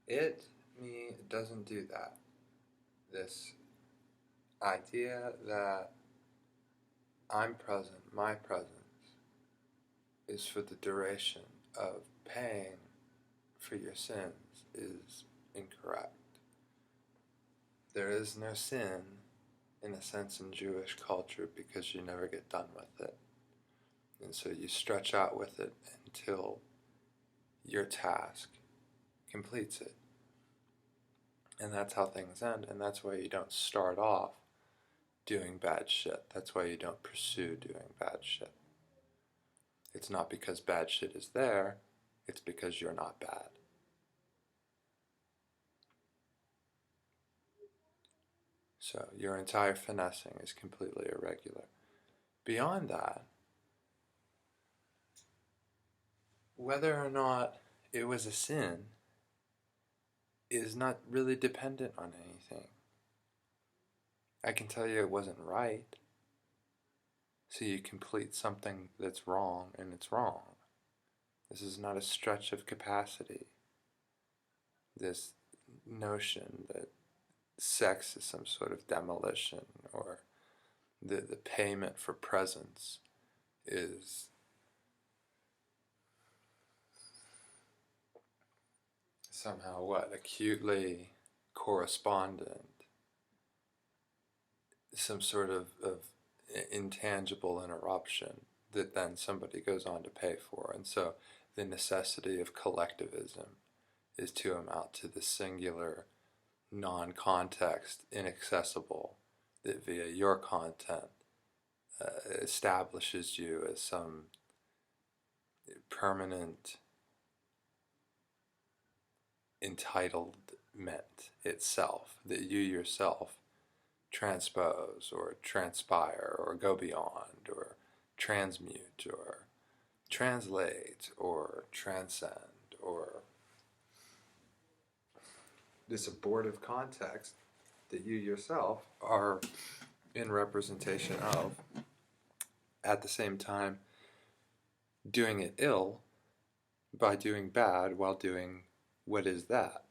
It doesn't do that. This idea that I'm present, my presence, is for the duration of paying for your sins is incorrect. There is no sin, in a sense, in Jewish culture because you never get done with it. And so you stretch out with it until your task completes it. And that's how things end, and that's why you don't start off doing bad shit. That's why you don't pursue doing bad shit. It's not because bad shit is there, it's because you're not bad. So your entire finessing is completely irregular. Beyond that, whether or not it was a sin is not really dependent on anything. I can tell you it wasn't right, so you complete something that's wrong, and it's wrong. This is not a stretch of capacity. This notion that sex is some sort of demolition, or the payment for presence is somehow acutely correspondent, some sort of intangible interruption that then somebody goes on to pay for. And so the necessity of collectivism is to amount to the singular, non-context, inaccessible, that via your content establishes you as some permanent entitlement itself, that you yourself transpose or transpire or go beyond or transmute or translate or transcend, or this abortive context that you yourself are in representation of, at the same time doing it ill by doing bad while doing what is that.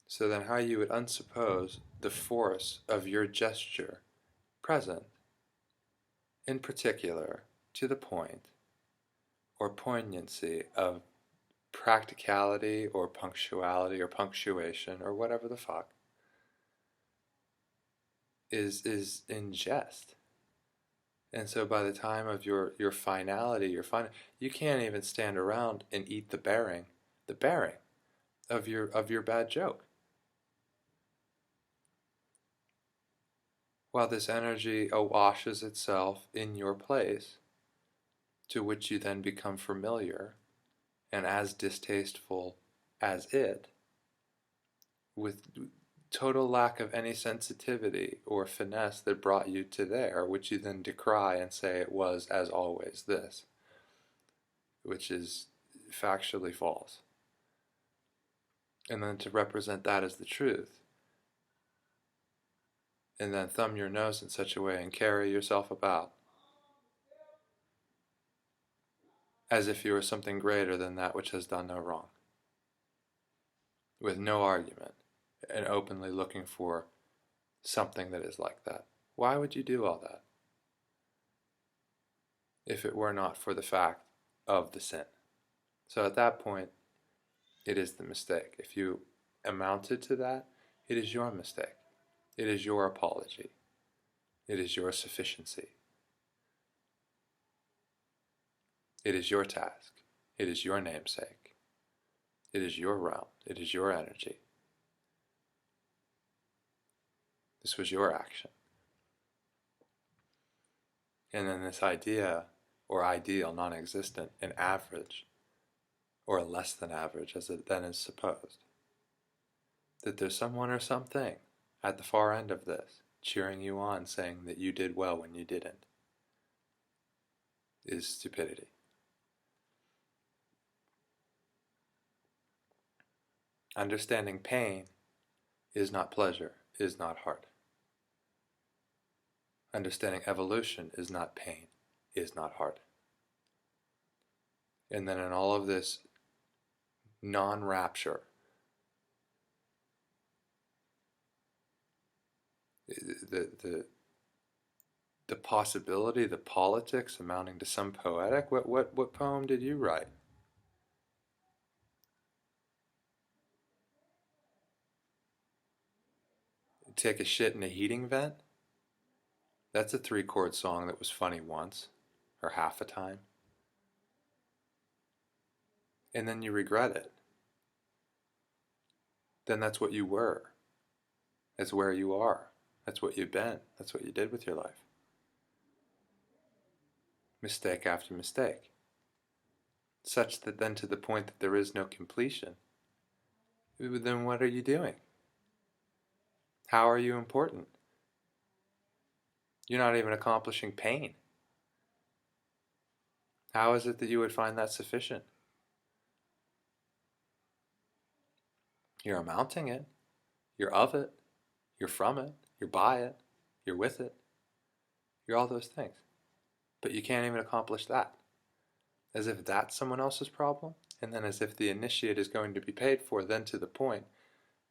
So then how you would unsuppose the force of your gesture present, in particular to the point or poignancy of practicality or punctuality or punctuation or whatever the fuck, is in jest. And so by the time of your finality, you can't even stand around and eat the bearing of your bad joke. While this energy awashes itself in your place, to which you then become familiar and as distasteful as it, with total lack of any sensitivity or finesse that brought you to there, which you then decry and say it was, as always, this, which is factually false. And then to represent that as the truth, and then thumb your nose in such a way and carry yourself about as if you were something greater than that which has done no wrong, with no argument, and openly looking for something that is like that. Why would you do all that if it were not for the fact of the sin? So at that point, it is the mistake. If you amounted to that, it is your mistake. It is your apology. It is your sufficiency. It is your task. It is your namesake. It is your realm. It is your energy. This was your action. And then this idea, or ideal, non-existent, an average, or less than average as it then is supposed, that there's someone or something at the far end of this cheering you on, saying that you did well when you didn't, is stupidity. Understanding pain is not pleasure, is not heart. Understanding evolution is not pain, is not heart. And then in all of this non-rapture The possibility, the politics amounting to some poetic. What poem did you write? Take a shit in a heating vent? That's a 3-chord song that was funny once, or half a time. And then you regret it. Then that's what you were. That's where you are. That's what you've been. That's what you did with your life. Mistake after mistake. Such that then to the point that there is no completion, then what are you doing? How are you important? You're not even accomplishing pain. How is it that you would find that sufficient? You're amounting it. You're of it. You're from it. You're by it. You're with it. You're all those things. But you can't even accomplish that. As if that's someone else's problem, and then as if the initiate is going to be paid for, then to the point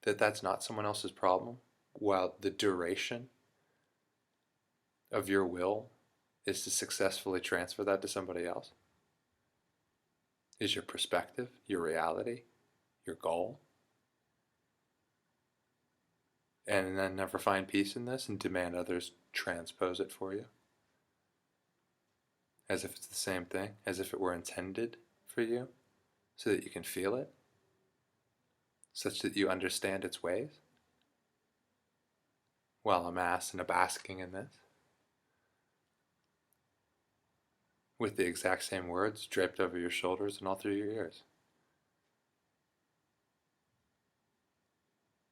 that that's not someone else's problem, while the duration of your will is to successfully transfer that to somebody else. Is your perspective, your reality, your goal. And then never find peace in this and demand others transpose it for you. As if it's the same thing, as if it were intended for you, so that you can feel it, such that you understand its ways. Well, amass and a basking in this, with the exact same words draped over your shoulders and all through your ears.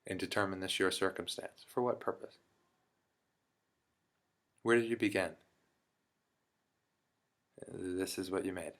And determine this your circumstance. For what purpose? Where did you begin? This is what you made.